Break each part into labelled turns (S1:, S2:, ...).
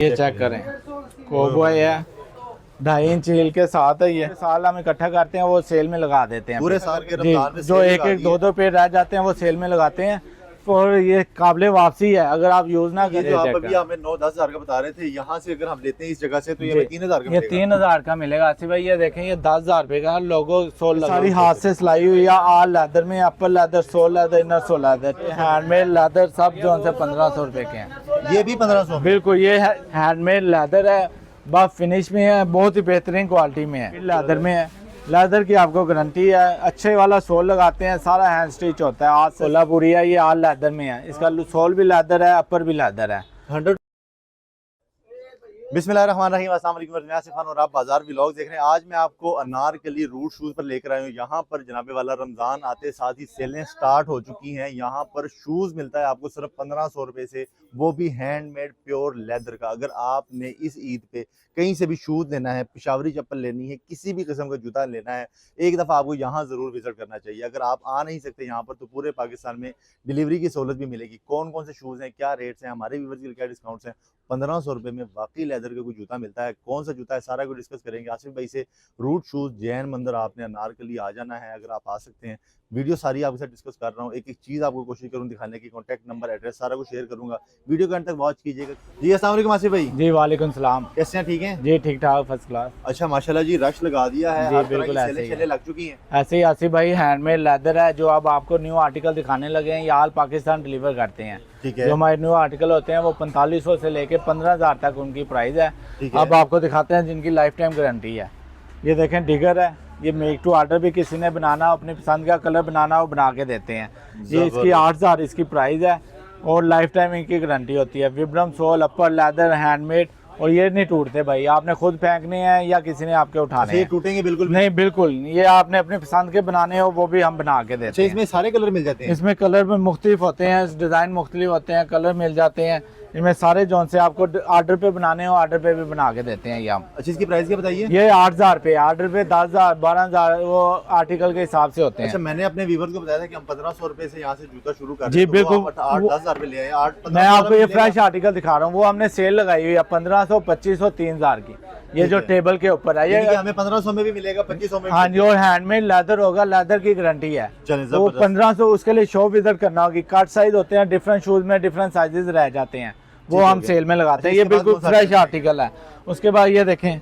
S1: ये चेक करें, कोबॉय है 2.5 इंच हील के साथ है। ये साल हम इकट्ठा करते हैं, वो सेल में लगा देते हैं
S2: पूरे साल के
S1: जी।
S2: रमजान में
S1: जो एक एक दो दो पेड़ रह जाते हैं वो सेल में लगाते हैं और ये काबिले वापसी है। अगर आप यूज ना करें,
S2: जो आप अभी हमें 9-10 हज़ार का बता रहे थे, यहाँ से अगर हम लेते हैं इस जगह से तो ये हमें 3,000 का
S1: ये 3,000 का मिलेगा। आसिफ भाई ये देखें, ये 10,000 रुपए का लोगो सोल सारी हाथ से सिलाई हुई है। आल लेदर में, upper leather, sole leather, inner sole leather, handmade leather सब जो उनसे 1,500 रुपए के हैं।
S2: ये भी 1,500
S1: बिल्कुल, ये हैंडमेड लेदर है, बस फिनिश में है, बहुत ही बेहतरीन क्वालिटी में है। लेदर में है, लेदर की आपको गारंटी है। अच्छे वाला सोल लगाते हैं, सारा हैंड स्टिच होता है। आज सोलापुरी है, ये आल लेदर में है। इसका सोल भी लेदर है, अपर भी लेदर है।
S2: 100। बिस्मिल्लाहिर्रहमानिर्रहीम, अस्सलाम वालेकुम, मैं आसिफ खान और आप बाजार व्लॉग देख रहे हैं। आज मैं आपको अनारकली रूट शूज़ पर लेकर आया हूँ। यहाँ पर जनाबे वाला रमज़ान आते साथ ही सेलें स्टार्ट हो चुकी हैं। यहाँ पर शूज़ मिलता है आपको सिर्फ 1,500 रुपये से, वो भी हैंडमेड प्योर लेदर का। अगर आपने इस ईद पे कहीं से भी शूज़ लेना है, पिशावरी चप्पल लेनी है, किसी भी किस्म का जूता लेना है, एक दफ़ा आपको यहाँ ज़रूर विज़िट करना चाहिए। अगर आप आ नहीं सकते यहाँ पर तो पूरे पाकिस्तान में डिलीवरी की सहूलत भी मिलेगी। कौन कौन से शूज़ हैं, क्या रेट्स हैं, हमारे व्यूअर्स के लिए क्या डिस्काउंट्स हैं। 1,500 रुपये में वाकई लेदर का कोई जूता मिलता है, कौन सा जूता है, सारा कुछ डिस्कस करेंगे आसिफ भाई से। रूट शूज़ जैन मंदिर आपने अनारकली आ जाना है, अगर आप आ सकते हैं। वीडियो सारी आपके साथ डिस्कस कर रहा हूँ, एक एक चीज़ आपको कोशिश करूँ दिखाने की। कॉन्टैक्ट नंबर, एड्रेस सारा कुछ शेयर करूँगा, वीडियो के अंत तक वॉच कीजिएगा। जी अस्सलाम वालेकुम आसिफ भाई।
S1: जी वालेकुम सलाम,
S2: कैसे हैं, ठीक हैं?
S1: जी ठीक ठाक, फर्स्ट क्लास।
S2: अच्छा माशाल्लाह जी, रश लगा दिया है,
S1: जी,
S2: हर तरह
S1: बिल्कुल
S2: की
S1: ऐसे
S2: सेलें
S1: ही है।
S2: शेलें लग चुकी हैं।
S1: ऐसे ही आसिफ भाई हैंडमेड लेदर है, जो अब आपको न्यू आर्टिकल दिखाने लगे हैं। ये आल पाकिस्तान डिलीवर करते हैं।
S2: ठीक है,
S1: जो हमारे न्यू आर्टिकल होते हैं वो 4500 से लेके 15,000 तक उनकी प्राइस है।
S2: ठीक है।
S1: अब आपको दिखाते हैं जिनकी लाइफ टाइम गारंटी है। ये देखें, डिगर है, ये मेक टू ऑर्डर भी किसी ने बनाना, अपनी पसंद का कलर बनाना, वो बना के देते हैं। ये इसकी 8,000 इसकी प्राइस है और लाइफ टाइम इनकी गारंटी होती है। विब्रम सोल, अपर लेदर, हैंडमेड, और ये नहीं टूटते भाई। आपने खुद फेंकने हैं या किसी ने आपके उठाने
S2: ये
S1: हैं,
S2: टूटेंगे बिल्कुल भी
S1: नहीं, बिल्कुल। ये आपने अपने पसंद के बनाने हो, वो भी हम बना के देते
S2: अच्छा,
S1: हैं।
S2: इसमें सारे कलर मिल जाते हैं?
S1: इसमें कलर में मुख्तलिफ होते हैं, डिज़ाइन मुख्तलिफ होते हैं, कलर मिल जाते हैं इनमें सारे। जौन से आपको ऑर्डर पे बनाने हो, ऑर्डर पे भी बना के देते हैं ये हम।
S2: अच्छा, इसकी प्राइस क्या बताइए?
S1: ये 8,000 रुपये, ऑर्डर पे 10,000, 12,000, वो आर्टिकल के हिसाब से होते हैं।
S2: अच्छा, मैंने अपने व्यूअर को बताया था कि हम 1,500 रुपए से यहाँ से जूता शुरू कर रहे
S1: जी,
S2: हैं, तो
S1: बिल्कुल।
S2: वो 8-10,000 रुपए ले आए। 8-15,000
S1: मैं आपको ये
S2: मिलेगा?
S1: फ्रेश आर्टिकल दिखा रहा हूँ, वो हमने सेल लगाई हुई है 1,500, 2,500, 3,000 की। ये जो
S2: है।
S1: टेबल के ऊपर है
S2: यानी कि
S1: ये,
S2: हमें 1,500 में भी मिलेगा, 2,500 में भी
S1: हाँ जी, और हैंडमेड लेदर होगा, लेदर की गारंटी है।
S2: चलें,
S1: तो
S2: जबरदस्त।
S1: 1,500 उसके लिए शॉप विजिट करना होगी। कट साइज होते हैं, डिफरेंट शूज में डिफरेंट साइजेस रह जाते हैं, वो हम सेल में लगाते हैं। ये बिल्कुल फ्रेश आर्टिकल है। उसके बाद ये देखें,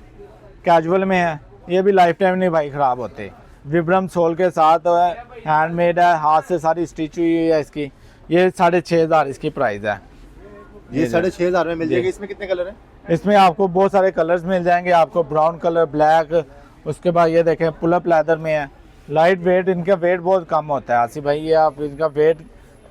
S1: कैजुअल में है, ये भी लाइफ टाइम नहीं भाई खराब होते। विब्रम सोल के साथ है, हैंडमेड है, हाथ से सारी स्टिच हुई है इसकी। ये 6,500 इसकी प्राइस है।
S2: ये 6,500 में मिल जाएगा। इसमें कितने कलर हैं?
S1: इसमें आपको बहुत सारे कलर्स मिल जाएंगे, आपको ब्राउन कलर, ब्लैक। उसके बाद ये देखें, पुल अप लेदर में है, लाइट वेट, इनका वेट बहुत कम होता है आसिफ भाई। ये आप इनका वेट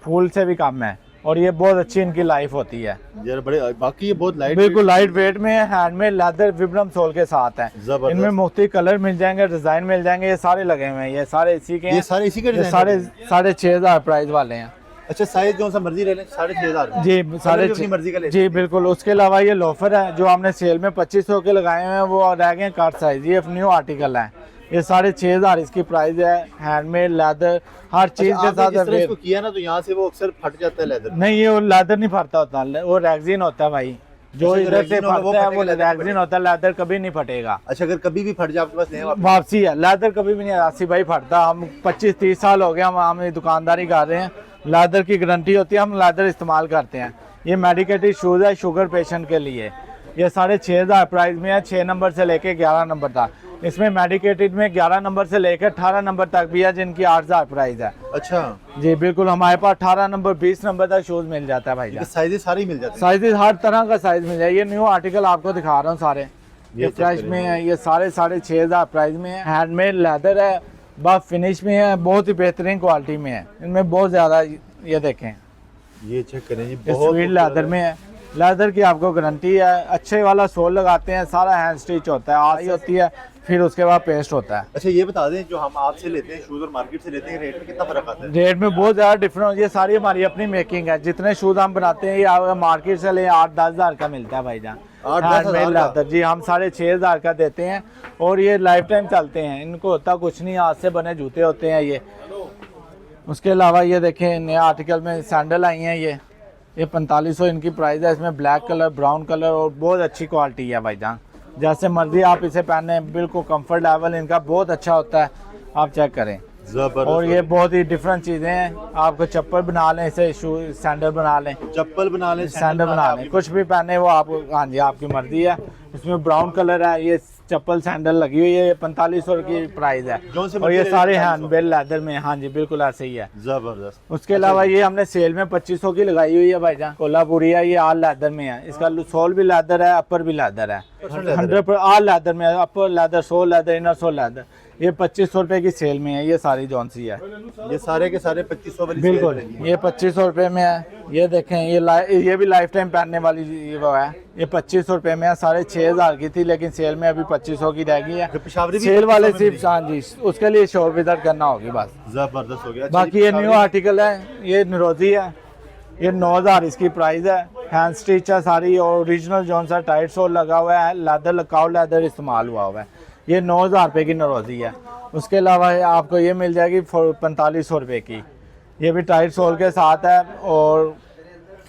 S1: फूल से भी कम है और ये बहुत अच्छी इनकी लाइफ होती है।
S2: यार बड़े, बाकी ये बहुत लाइट,
S1: बिल्कुल लाइट वेट में है, हैंडमेड लेदर विब्रम सोल के साथ है।
S2: जबरदस्त।
S1: इनमें मुख्तलिफ कलर मिल जाएंगे, डिजाइन मिल जाएंगे। ये सारे लगे हुए हैं, ये सारे इसी के हैं।
S2: ये सारे इसी के
S1: ये
S2: डिजाइन
S1: सारे
S2: हैं?
S1: 6,500 प्राइस वाले हैं।
S2: अच्छा, साइज कौन सा मर्जी ले लें? 6,500
S1: जी,
S2: अपनी मर्जी का ले।
S1: जी बिल्कुल। उसके अलावा ये लोफर है जो हमने सेल में 2,500 के लगाए हुए हैं, वो रह गए कट साइज। ये न्यू आर्टिकल है, ये 6,500 इसकी प्राइस है। हैंडमेड लेदर हर चीज के साथ
S2: है। इसको किया ना तो यहाँ से वो अक्सर फट जाता है लेदर।
S1: नहीं, ये लेदर नहीं फटता होता, वो रेक्सिन होता है भाई। जो इधर से फटता है वो रेक्सिन होता है, लेदर कभी नहीं फटेगा।
S2: अच्छा, अगर कभी भी फट जाए आपके पास नहीं
S1: वापसी है, लेदर कभी भी नहीं आसिफ भाई फटता। हम 25-30 साल हो गए हम दुकानदारी कर रहे हैं, लेदर की गारंटी होती है, हम लेदर इस्तेमाल करते हैं। ये मेडिकेटेड शूज़ है शुगर पेशेंट के लिए। ये 6,500 प्राइस में है, 6 नंबर से लेके 11 नंबर तक। इसमें मेडिकेटेड में 11 नंबर से लेकर 18 नंबर तक भी है, जिनकी 8,000 प्राइस है।
S2: अच्छा
S1: जी बिल्कुल, हमारे पास 18 नंबर 20 नंबर तक शूज मिल जाता है भाई।
S2: साइजेस सारी मिल जाते हैं?
S1: साइजेस हर तरह का साइज मिल जाए। ये न्यू आर्टिकल आपको दिखा रहा हूँ सारे, ये फ्रेश में है। ये सारे 6,500 प्राइस में है। हैंडमेड लेदर है, बस फिनिश में है, बहुत ही बेहतरीन क्वालिटी में है। इनमें बहुत ज्यादा, ये देखें,
S2: ये चेक करें, ये
S1: बहुत स्वीट लेदर में है। लेदर की आपको गारंटी है। अच्छे वाला सोल लगाते हैं, सारा हैंड स्टिच होता है, आई होती है, फिर उसके बाद पेस्ट होता है।
S2: अच्छा, ये बता दें, जो हम आपसे लेते हैं शूज और मार्केट से लेते हैं, रेट में कितना फर्क आता है?
S1: रेट में बहुत ज़्यादा डिफरेंस। ये सारी हमारी अपनी मेकिंग है। जितने शूज़ हम बनाते हैं ये मार्केट से ले 8-10 हज़ार का मिलता है भाईजान।
S2: 8-10 हज़ार का? जी,
S1: हम 6,500 का देते हैं और ये लाइफ टाइम चलते हैं। इनको होता कुछ नहीं, हाथ से बने जूते होते हैं ये। उसके अलावा ये देखें, नया आर्टिकल में सैंडल आई हैं। ये 4500 इनकी प्राइस है। इसमें ब्लैक कलर, ब्राउन कलर और बहुत अच्छी क्वालिटी है भाईजान, जैसे मर्जी आप इसे पहने, बिल्कुल कंफर्ट लेवल इनका बहुत अच्छा होता है, आप चेक करें। और ये बहुत ही डिफरेंट चीज़ें हैं, आपको चप्पल बना लें, इसे शू सैंडल बना लें,
S2: चप्पल बना लें,
S1: सैंडल बना लें, कुछ भी पहने वो आप, हाँ जी आपकी मर्जी है। इसमें ब्राउन कलर है, ये चप्पल सैंडल लगी हुई है, ये 4500 की प्राइस है। और ये सारे हैंडबेल लेदर में, हाँ जी बिल्कुल ऐसे ही है।
S2: जबरदस्त।
S1: उसके अलावा ये हमने सेल में 2500 की लगाई हुई है भाईजान, कोल्हापुरी है, ये आल लेदर में है। इसका सोल भी लेदर है, अपर भी लेदर है, 100% आल लेदर में है, upper leather, sole leather, inner sole leather. ये 2500 रुपए की सेल में है, ये सारी जौन सी है,
S2: ये सारे के सारे 2500 वाली
S1: बिल्कुल ये 2500 रुपए में है। ये देखें, ये भी लाइफ टाइम पहनने वाली वो है, ये 2500 रुपए में है। 6500 की थी, लेकिन सेल में अभी 2500 की रह गई है। सेल वाले सिर्फ, हाँ जी उसके लिए शॉप विजिट करना होगी बस।
S2: जबरदस्त हो गया।
S1: बाकी ये न्यू आर्टिकल है, ये नरोजी है, ये 9000 इसकी प्राइस है। हैंड स्टिच है सारी, और ओरिजिनल जौन सा टाइट सोल लगा हुआ है, लेदर काउ लेदर इस्तेमाल हुआ हुआ है। ये 9000 रुपये की नरोजी है। उसके अलावा आपको ये मिल जाएगी 4500 रुपये की, ये भी टाइट सोल के साथ है। और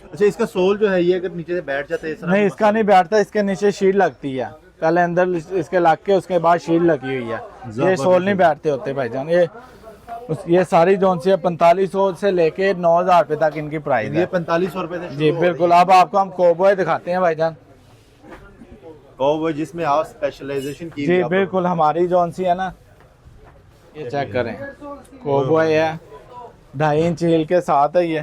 S2: अच्छा, इसका सोल जो है ये अगर नीचे से बैठ जाता है इस तरह
S1: नहीं, इसका नहीं बैठता, इसके नीचे शीट लगती है, पहले अंदर इसके लग के उसके बाद शीट लगी हुई है। ये सोल नहीं बैठते होते भाईजान। ये सारी जौन सी है 4500 से लेके 9000 रुपये तक इनकी प्राइस है।
S2: ये 4500 रुपये से
S1: जी बिल्कुल। अब आपको हम कोबॉय दिखाते हैं भाईजान,
S2: वो जिसमें आप स्पेशलाइजेशन की
S1: जी बिल्कुल हमारी जौन सी है ना, ये चेक करें, कोबॉय है, 2.5 इंच हील के साथ है ये।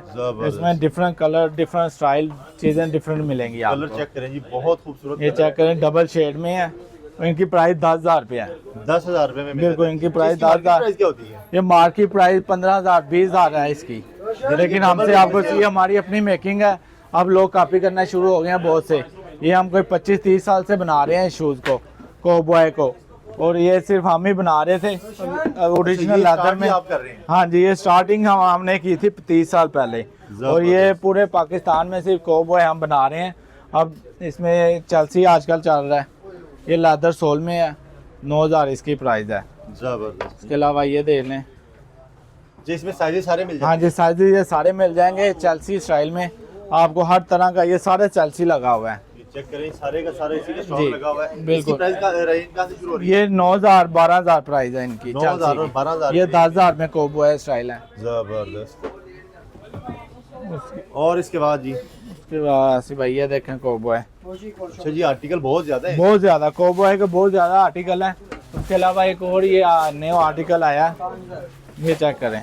S1: इसमें डिफरेंट कलर, डिफरेंट स्टाइल, चीजें डिफरेंट मिलेंगी आपको।
S2: कलर चेक करें जी, बहुत खूबसूरत।
S1: ये चेक करें, डबल शेड में है, इनकी प्राइस 10,000 रुपये है।
S2: 10,000 रुपये में
S1: बिल्कुल इनकी प्राइस 10,000।
S2: क्या होती है?
S1: ये मार्केट प्राइस 15,000 20,000 है इसकी, लेकिन हमसे आपको चाहिए, हमारी अपनी मेकिंग है। अब लोग कॉपी करना शुरू हो गए हैं बहुत से। ये हम कोई 25-30 साल से बना रहे हैं शूज़ को, कोबॉय को, और ये सिर्फ हम ही बना रहे थे ओरिजिनल लेदर में।
S2: आप कर रहे हैं?
S1: हाँ जी, ये स्टार्टिंग हमने की थी 30 साल पहले, और ये पूरे पाकिस्तान में सिर्फ कोबॉय हम बना रहे हैं। अब इसमें चेल्सी आजकल चल रहा है, ये लेदर सोल में है, 9000 इसकी प्राइस है।
S2: जबरदस्त।
S1: इसके अलावा ये देख लें
S2: जी, इसमें साइजेस सारे मिल जाएंगे।
S1: हाँ जी, साइज ये सारे मिल जाएंगे चेल्सी स्टाइल में, आपको हर तरह का, ये सारे चेल्सी लगा हुआ है।
S2: चेक करें, सारे का सारा इसी का स्टॉक
S1: जी,
S2: लगा हुआ है।
S1: बिल्कुल।
S2: इसकी प्राइस का रेंज कहां से शुरू हो रही है?
S1: ये 9000 12,000 प्राइस है इनकी,
S2: 9,000 और 12,000।
S1: ये 10,000 में कोबॉय स्टाइल है।
S2: जबरदस्त। और इसके बाद जी,
S1: उसके बाद भाई ये देखें कोबॉय,
S2: अच्छा जी आर्टिकल बहुत ज्यादा है।
S1: बहुत ज्यादा कोबॉय के बहुत ज्यादा आर्टिकल है। उसके अलावा एक और ये न्यू आर्टिकल आया, ये चेक करें,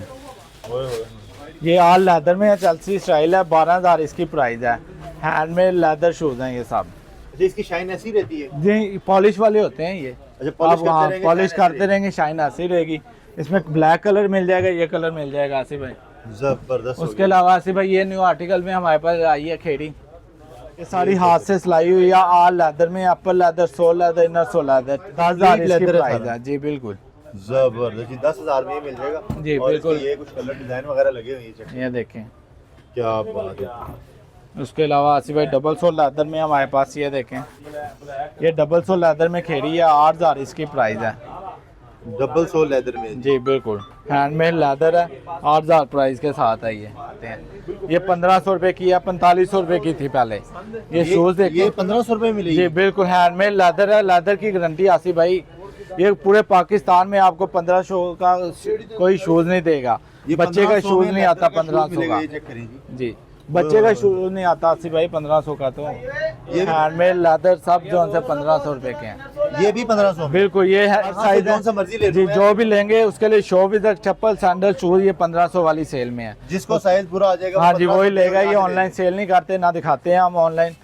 S1: ये आल लेदर में है, चेल्सी स्टाइल है, 12,000 इसकी प्राइस है। हैंडमेड लेदर शूज हैं ये सब।
S2: अच्छा, इसकी शाइन ऐसी रहती है?
S1: जी, पॉलिश वाले होते हैं ये।
S2: अच्छा,
S1: पॉलिश करते रहेंगे, शाइन ऐसी रहेगी। इसमें ब्लैक कलर मिल जाएगा, ये कलर मिल जाएगा आसिफ भाई।
S2: जबरदस्त।
S1: उसके अलावा आसिफ भाई ये न्यू आर्टिकल में हमारे पास आई है खेड़ी, ये सारी हाथ से सिलाई हुई है, आल लेदर में, upper leather, sole leather, inner sole leather, 10,000 इसकी प्राइस है। जी बिल्कुल
S2: जबरदस्त जी, 10,000 में मिल जाएगा
S1: जी
S2: और
S1: बिल्कुल।
S2: ये कुछ कलर डिजाइन वगैरह लगे हुए हैं,
S1: ये देखें।
S2: क्या बात है।
S1: उसके अलावा आसिफ भाई डबल सोल लेदर में हमारे पास, ये देखें, ये डबल सोल लेदर में खेड़ी है, 8,000 इसकी प्राइस है।
S2: डबल सोल लेदर में
S1: जी बिल्कुल, हैंडमेड लेदर है, 8,000 प्राइस के साथ है। ये 1500 रुपये की है, 4500 रुपये की थी पहले। ये शूज देखिए,
S2: ये 1500 रुपये मिलेगी।
S1: जी बिल्कुल, हैंडमेड लेदर है, लेदर की गारंटी आसिफ भाई। ये पूरे पाकिस्तान में आपको 1500 का कोई शूज नहीं देगा, बच्चे का शूज नहीं आता 1500 का। जी, बच्चे का शूज नहीं आता आसिफ भाई 1500 का। तो ये हैंडमेड लेदर सब जो है 1500 रुपये के हैं।
S2: ये भी 1500
S1: बिल्कुल, ये है साइज
S2: कौन सा मर्जी ले
S1: जी, जो भी लेंगे उसके लिए शो भी तक चप्पल सैंडल शूज, ये 1500 वाली सेल में है।
S2: जिसको साइज पूरा आ जाएगा
S1: हाँ जी, वही लेगा। ये ऑनलाइन सेल नहीं करते, ना दिखाते हैं हम ऑनलाइन,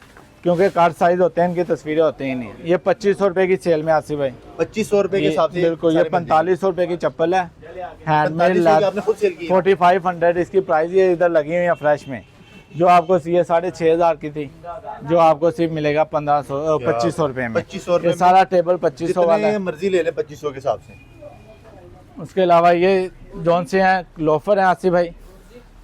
S1: क्योंकि कार्ड साइज होते हैं, इनकी तस्वीरें होती ही नहीं। ये 2500 रुपये की सेल में आसिफ भाई,
S2: 2500 रुपये के हिसाब से।
S1: बिल्कुल, ये 4500 रुपये की चप्पल है, हैंडमेड, 4500 इसकी प्राइस। ये इधर लगी हुई है फ्रेश में, जो आपको ये 6500 की थी, जो आपको सिर्फ मिलेगा 2500 रुपये में।
S2: 2500 रुपये,
S1: सारा टेबल 2500 वाला है।
S2: मर्जी ले ले 2500 के हिसाब से।
S1: उसके अलावा ये जौन से हैं लोफर हैं आसिफ भाई,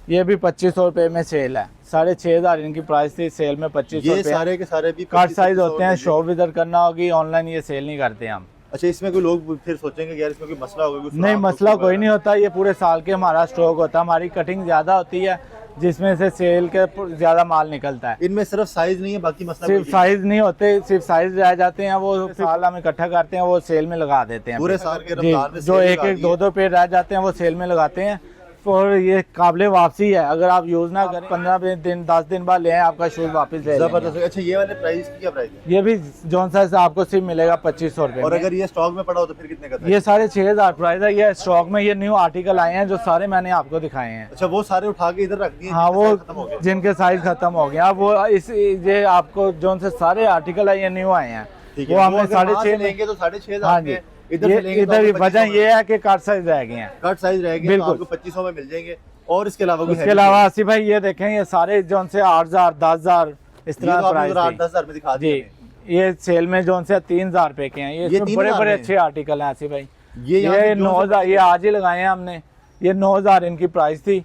S1: ये भी 2500 रुपये में सेल है, 6500 इनकी प्राइस थी, सेल में 2500
S2: ये
S1: रुपये।
S2: सारे के सारे भी
S1: कार्ड साइज होते हैं, शॉप विजिट करना होगी, ऑनलाइन ये सेल नहीं करते हम।
S2: अच्छा, इसमें कोई लोग फिर सोचेंगे कि यार इसमें कोई मसला होगा?
S1: नहीं, मसला कोई नहीं होता, ये पूरे साल के हमारा स्टॉक होता है। हमारी कटिंग ज़्यादा होती है, जिसमें से सेल के ज्यादा माल निकलता है।
S2: इनमें सिर्फ साइज नहीं है, बाकी मसला
S1: सिर्फ
S2: कोई
S1: साइज नहीं होते, सिर्फ साइज रह जाते हैं, वो साल हम इकट्ठा करते हैं, वो सेल में लगा देते हैं
S2: पूरे साल के
S1: जी।
S2: रमजान में
S1: जो
S2: सेल
S1: एक
S2: लगा
S1: एक
S2: दी
S1: दो
S2: है।
S1: दो पेड़ रह जाते हैं वो सेल में लगाते हैं। और ये काबिले वापसी है, अगर आप यूज ना करें 15 दिन 10 दिन बाद ले आए, आपका शूज वापस ले लेंगे।
S2: जबरदस्त। अच्छा, ये वाले प्राइस की क्या प्राइस है?
S1: ये भी जौन सा आपको सिर्फ मिलेगा 2500 रुपए
S2: और
S1: में।
S2: अगर ये स्टॉक में पड़ा हो तो फिर कितने का था?
S1: ये सारे 6000 प्राइस है। ये स्टॉक में ये न्यू आर्टिकल आए हैं जो सारे मैंने आपको दिखाए हैं।
S2: अच्छा, वो सारे उठा के इधर रख दिए
S1: हाँ,
S2: जिनके
S1: वो
S2: साइज खत्म हो गए।
S1: जिनके साइज खत्म हो गया वो इस ये आपको जौन से सारे आर्टिकल है ये न्यू आए हैं,
S2: ठीक
S1: वो
S2: है,
S1: हमने
S2: अगर वहाँ से
S1: 6.5
S2: लेंगे तो 6,500
S1: हाँ जी।
S2: इधर से लेंगे तो
S1: इधर
S2: आपको
S1: वजह
S2: 2500
S1: ये है कि कट साइज रह गए हैं।
S2: कट साइज रहेंगे तो
S1: बिल्कुल।
S2: आपको 2500 में मिल जाएंगे। और इसके अलावा
S1: उसके अलावा आसिफ भाई ये देखें, ये सारे जौन से 8000 10,000 इस तरह प्राइस
S2: 8-10 में दिखा
S1: जी।
S2: दिए।
S1: ये सेल में जौन से 3000 रुपए के हैं। ये इसमें
S2: 3000
S1: बड़े बड़े
S2: में?
S1: अच्छे आर्टिकल हैं आसिफ भाई।
S2: ये यहाँ से
S1: ये
S2: जो
S1: 9000 ये आज ही लगाए हैं हमने। ये 9000 इनकी प्राइस थी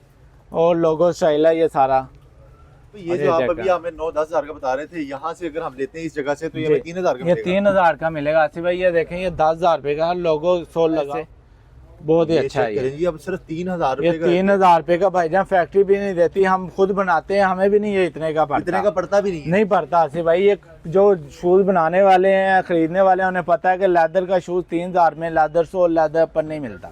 S1: और लोगो स्टाइल है ये सारा।
S2: तो ये जो आप अभी हमें 9-10 हजार का बता रहे थे, यहाँ से अगर हम लेते हैं इस जगह से तो ये
S1: जी।
S2: हमें 3000 का
S1: ये
S2: मिलेगा।
S1: 3000 का मिलेगा आसिफ भाई। ये देखें, ये 10,000 रुपए का लोगो सोल लगा, बहुत ही
S2: ये
S1: अच्छा
S2: चेक
S1: है ये।
S2: करें जी, अब सिर्फ 3000
S1: ये
S2: रुपए का
S1: 3000 रुपए का भाईजान फैक्ट्री भी नहीं देती, हम खुद बनाते हैं, हमें भी नहीं ये इतने का पड़ता।
S2: इतने का पड़ता भी नहीं है।
S1: नहीं पड़ता आसिफ भाई। ये जो शूज बनाने वाले हैं, खरीदने वाले हैं, उन्हें पता है कि लेदर का शूज 3000 में लेदर सोल लेदर पर नहीं मिलता।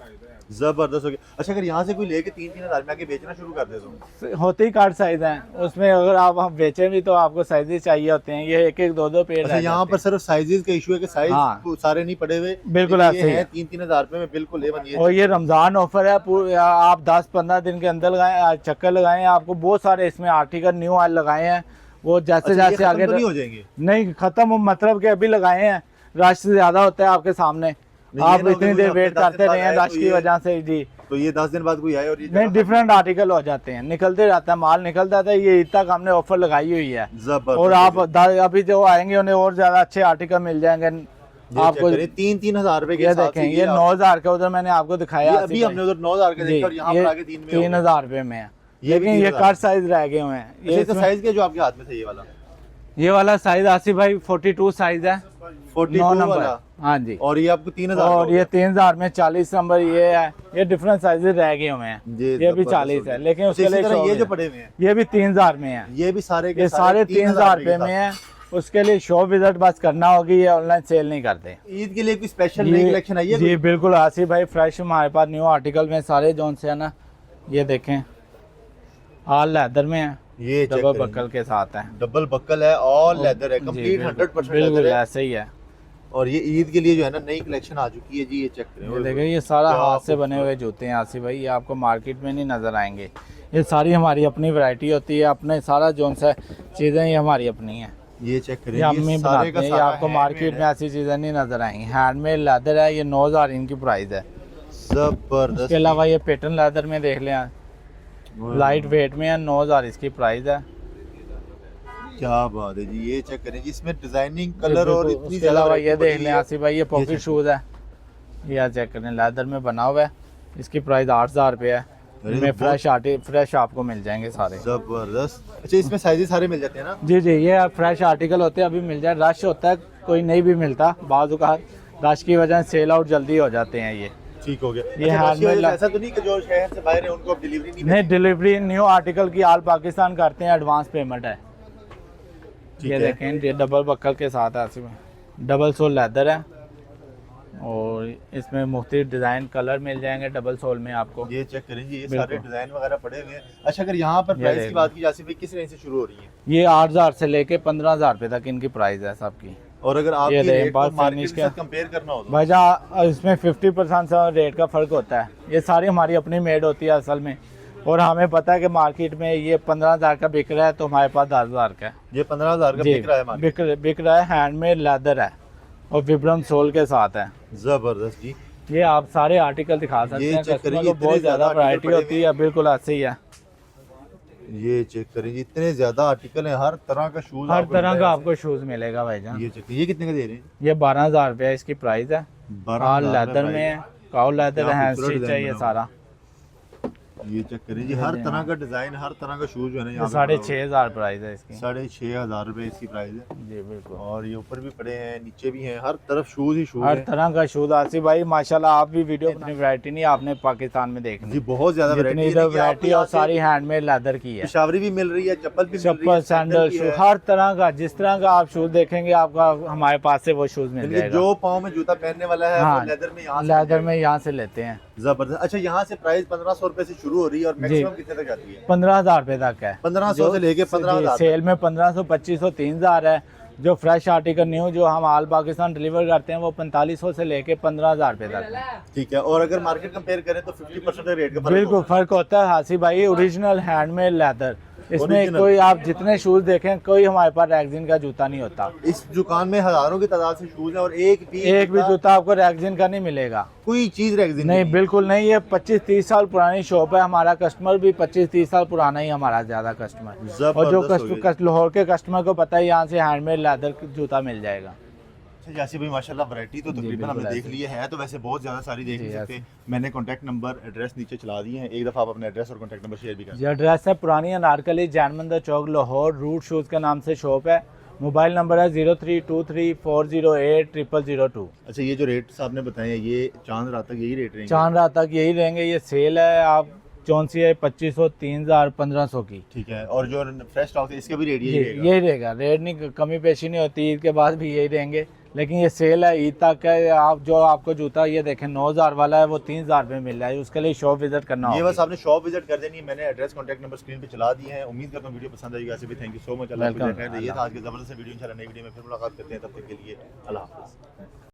S2: जबरदस्त हो गया। अच्छा, अगर यहाँ से कोई लेके 3-3 हजार में आके बेचना शुरू कर दे तो
S1: होते ही कार्ड साइज हैं उसमें, अगर आप हम बेचें भी तो आपको साइजेस चाहिए होते हैं। ये एक एक दो दो पेड़
S2: अच्छा, यहाँ पर सिर्फ साइजेस का इशू है कि साइज
S1: हाँ।
S2: सारे नहीं पड़े हुए।
S1: बिल्कुल
S2: लेकिन
S1: ऐसे
S2: ये
S1: ही
S2: है 3-3 हजार रुपए में बिल्कुल ये बनिए।
S1: और ये रमजान ऑफर है, आप 10-15 दिन के अंदर लगाएं, चक्कर लगाएं, आपको बहुत सारे इसमें आर्टिकल न्यू आयल लगाए हैं। वो जैसे
S2: अच्छा, ये
S1: जैसे
S2: खत्म
S1: आगे
S2: तो नहीं हो जाएंगे?
S1: नहीं खत्म, मतलब कि अभी लगाए हैं, रश ज्यादा होता है आपके सामने,
S2: नहीं,
S1: आप
S2: ये ना
S1: इतनी
S2: हो कि
S1: देर
S2: कोई
S1: वेट
S2: हफ्ते 10
S1: करते
S2: दिन
S1: रहे हैं
S2: बाद आए
S1: रश
S2: तो
S1: की
S2: ये-
S1: वजह से जी।
S2: तो ये 10 दिन बाद कोई आए और ये
S1: नहीं, डिफरेंट आर्टिकल हो जाते हैं, निकलते रहता है माल, निकलता रहता है। ये तक हमने ऑफर लगाई हुई है
S2: जबरदस्त।
S1: और आप अभी जो आएंगे उन्हें और ज्यादा अच्छे आर्टिकल मिल जाएंगे आपको।
S2: 3-3 हजार रुपए के
S1: ये
S2: हिसाब
S1: देखें,
S2: से
S1: ये 9000 का उधर मैंने आपको दिखाया।
S2: अभी हमने उधर 9000 का देखा और यहाँ पर आगे 3 में
S1: 3000 रुपए में है,
S2: ये भी
S1: लेकिन ये
S2: 3000
S1: कट साइज रह गए हुए हैं। ये
S2: इसका साइज क्या जो आपके हाथ में था
S1: ये वाला साइज आसिफ भाई 42 साइज है,
S2: 42
S1: 9 नंबर।
S2: वाला?
S1: हाँ जी।
S2: और ये आपको 3000
S1: और ये 3000 में 40 नंबर ये है। ये डिफरेंट साइजेस रह गए हुए हैं। ये भी 40 है, लेकिन उसके लिए
S2: ये जो पड़े हुए हैं
S1: ये भी 3000 में है।
S2: ये भी सारे
S1: ये सारे 3000 रुपए में है। उसके लिए शो विजिट बस करना होगी, ये ऑनलाइन सेल नहीं करते।
S2: ईद के लिए कोई स्पेशल नई कलेक्शन आई है?
S1: जी बिल्कुल आसिफ भाई, फ्रेश हमारे पास न्यू आर्टिकल में सारे जोन से है ना। ये देखें, ऑल लेदर में है,
S2: ये
S1: डबल बकल के साथ है।
S2: डबल बकल है, ऑल लेदर है,
S1: जी,
S2: कंप्लीट
S1: बिल्कुल,
S2: 100%
S1: बिल्कुल
S2: लेदर है।
S1: ऐसे ही है।
S2: और ये ईद के लिए जो है ना नई कलेक्शन आ चुकी है जी। ये चेक
S1: ये
S2: करें,
S1: देखें, ये सारा
S2: क्या
S1: हाथ से बने हुए जूते हैं आसिफ भाई, ये आपको मार्केट में नहीं नजर आएंगे। ये सारी हमारी अपनी वैरायटी होती है, अपने सारा जोन सा चीजें ये हमारी अपनी हैं।
S2: ये चेक करें,
S1: ये अम्मी
S2: सारे
S1: बनाते
S2: का
S1: हैं, ये
S2: सारा
S1: आपको मार्केट में ऐसी चीजें नहीं नजर आएंगी। हैंडमेड लेदर है, ये 9000 इनकी प्राइस है।
S2: जबरदस्त।
S1: इसके अलावा ये पैटर्न लेदर में देख लें, लाइट वेट में है, 9000 इसकी प्राइस है।
S2: क्या बात है जी, ये चेक करें जी, इसमें डिजाइनिंग कलर और इतनी
S1: इसके अलावा ये
S2: variety
S1: देख
S2: बनी
S1: लें
S2: है।
S1: आसिफ भाई, ये पॉकेट
S2: चेक
S1: शूज है, ये चेक करें, लेदर में बना हुआ है, इसकी प्राइस 8000 रुपये है। इनमें फ्रेश आपको मिल जाएंगे सारे।
S2: जबरदस्त। अच्छा, इसमें साइजेस सारे मिल जाते हैं ना?
S1: जी जी, ये फ्रेश आर्टिकल होते हैं, अभी मिल जाए। रश होता है, कोई नहीं भी मिलता, बाज़ औक़ात रश की वजह से सेल आउट जल्दी हो जाते हैं। ये
S2: ठीक हो गया।
S1: ये
S2: अच्छा,
S1: हैंडमेड
S2: बस ऐसा तो नहीं कि जो शहर से बाहर है उनको अब डिलीवरी नहीं
S1: डिलीवरी न्यू आर्टिकल की आल पाकिस्तान करते हैं, एडवांस पेमेंट है।
S2: ठीक
S1: ये
S2: है।
S1: देखें, ये डबल बक्कल के साथ है, इसमें डबल सोल लेदर है और इसमें मुख्तलिफ डिज़ाइन कलर मिल जाएंगे डबल सोल में आपको।
S2: ये चेक करें जी, ये
S1: बिल्कुल।
S2: सारे डिजाइन वगैरह पड़े हुए हैं। अच्छा, अगर यहाँ पर
S1: ये
S2: प्राइस की
S1: देख
S2: बात की जाए भाई, किस रेंज से शुरू हो रही है?
S1: ये 8000 से लेके 15000 रुपये तक इनकी प्राइस है सबकी।
S2: और अगर आप
S1: ये
S2: ये
S1: देख,
S2: रेट को
S1: बात
S2: मार्केट
S1: फिनिश
S2: के
S1: का।
S2: साथ कंपेयर करना हो तो
S1: भाईजान इसमें 50% से रेट का फ़र्क होता है। ये सारी हमारी अपनी मेड होती है असल में, और हमें पता है कि मार्केट में ये 15000 का बिक रहा है, तो हमारे पास 10000 का है।
S2: ये 15000 का
S1: जी,
S2: बिक रहा है मार्केट।
S1: बिक रहा है, हैंडमेड लेदर है और विब्रम सोल के साथ है।
S2: जबरदस्त जी।
S1: ये आप सारे आर्टिकल दिखा सकते
S2: ये
S1: हैं,
S2: चेक
S1: कस्टमर
S2: करिए,
S1: को बहुत
S2: इतने
S1: ज़्यादा
S2: ज़्यादा
S1: वैरायटी
S2: आर्टिकल
S1: होती है। बिल्कुल ऐसे ही है,
S2: ये चेक करें जी, इतने ज्यादा आर्टिकल हैं, हर तरह का शूज,
S1: हर तरह का आपको शूज़ मिलेगा भाईजान।
S2: ये चेक, ये कितने का दे रहे हैं?
S1: ये 12000 रुपये इसकी प्राइस है।
S2: 12,000
S1: लेदर में है, काउ लेदर
S2: क्या
S1: है,
S2: खूबसूरत
S1: स्टिच है
S2: डिज़ाइन
S1: ये
S2: बना
S1: सारा।
S2: ये चेक करें जी, हर तरह का डिजाइन, हर तरह का शूज जो है ना यहाँ पे
S1: 6,500 प्राइस है इसकी।
S2: 6,500 रुपए इसकी प्राइस है
S1: जी बिल्कुल।
S2: और ये ऊपर भी पड़े हैं, नीचे भी हैं, हर तरफ शूज ही शूज
S1: हर
S2: है
S1: तरह का शूज आसिफ भाई माशाल्लाह, आप भी वीडियो इतनी वैरायटी नहीं आपने पाकिस्तान में देखनी
S2: जी, बहुत ज्यादा
S1: जितनी इधर वैरायटी और सारी हैंडमेड लेदर की है।
S2: पेशावरी भी मिल रही है, चप्पल भी मिल रही
S1: चप्पल
S2: है,
S1: सैंडल
S2: भी
S1: शू
S2: है।
S1: हर तरह का, जिस तरह का आप शूज देखेंगे आपका हमारे पास से वो शूज मिल
S2: यानी
S1: जाएगा।
S2: जो पाँव में जूता पहनने वाला है
S1: हाँ,
S2: वो लेदर में यहाँ से
S1: लेदर में यहाँ से लेते हैं।
S2: जबरदस्त। अच्छा, यहाँ से प्राइस 1500 रुपए से शुरू हो रही है और मैक्सिमम कितने तक जाती है?
S1: 15,000 रुपए तक है।
S2: 1500 से लेके 15,000
S1: सेल में 1500, 2500, 3000 है। जो फ्रेश आर्टिकल न्यू जो हम ऑल पाकिस्तान डिलीवर करते हैं वो 4500 से लेके 15,000 रुपए तक है।
S2: ठीक है। और अगर मार्केट कंपेयर करें तो 50% का रेट का फर्क
S1: बिल्कुल फर्क होता है हासिफ भाई। ओरिजिनल हैंडमेड लेदर, इसमें
S2: Original।
S1: कोई आप जितने शूज देखें कोई हमारे पास रैगजिन का जूता नहीं होता।
S2: इस दुकान में हजारों की तादाद से शूज है और एक भी
S1: जूता आपको रैगजिन का नहीं मिलेगा।
S2: कोई चीज रेगजिन
S1: नहीं, बिल्कुल नहीं। ये 25-30 साल पुरानी शॉप है। हमारा कस्टमर भी 25-30 साल पुराना ही हमारा ज्यादा कस्टमर। और जो लाहौर के कस्टमर को पता है यहाँ से हैंडमेड लेदर जूता मिल जाएगा।
S2: जैसे भाई माशाल्लाह वैरायटी तो तकरीबन हमने देख ली है, तो वैसे बहुत ज्यादा सारी देख नहीं सकते। मैंने कॉन्टैक्ट नंबर एड्रेस नीचे चला दिए हैं, एक दफ़ा आप अपना एड्रेस और कॉन्टैक्ट नंबर शेयर भी करें।
S1: ये एड्रेस है पुरानी अनारकली जैन मंदिर चौक लाहौर, रूट शूज़ के नाम से शॉप है। मोबाइल नंबर है 0323408002।
S2: अच्छा, ये जो रेट्स आपने बताए हैं ये चांद रात तक यही रेट रहेंगे?
S1: चांद रात तक यही रहेंगे। ये सेल है आप कौन सी है 2500, 3000, 1500 की।
S2: ठीक है। और जो फ्रेश स्टॉक है इसका भी रेट यही रहेगा?
S1: यही रहेगा। रेट नहीं कमी पेशी नहीं होती। ईद के बाद भी यही रहेंगे, लेकिन ये सेल है ईद तक है। आप जो आपको जूता ये देखें 9000 वाला है वो 3000 में मिल रहा है। उसके लिए शॉप विजिट करना
S2: ये
S1: होगा।
S2: बस आपने शॉप विजिट कर देनी है। मैंने एड्रेस कॉन्टैक्ट नंबर स्क्रीन पे चला दिए हैं। उम्मीद करता हूँ वीडियो पसंद आएगी। ऐसे भी थैंक यू सो मच। अल्लाह हाफ़िज़। ये था आज के ज़बरदस्त वीडियो। इंशाल्लाह नई वीडियो में फिर मुलाकात करते हैं। तब तक के लिए अल्लाह हाफ़िज़।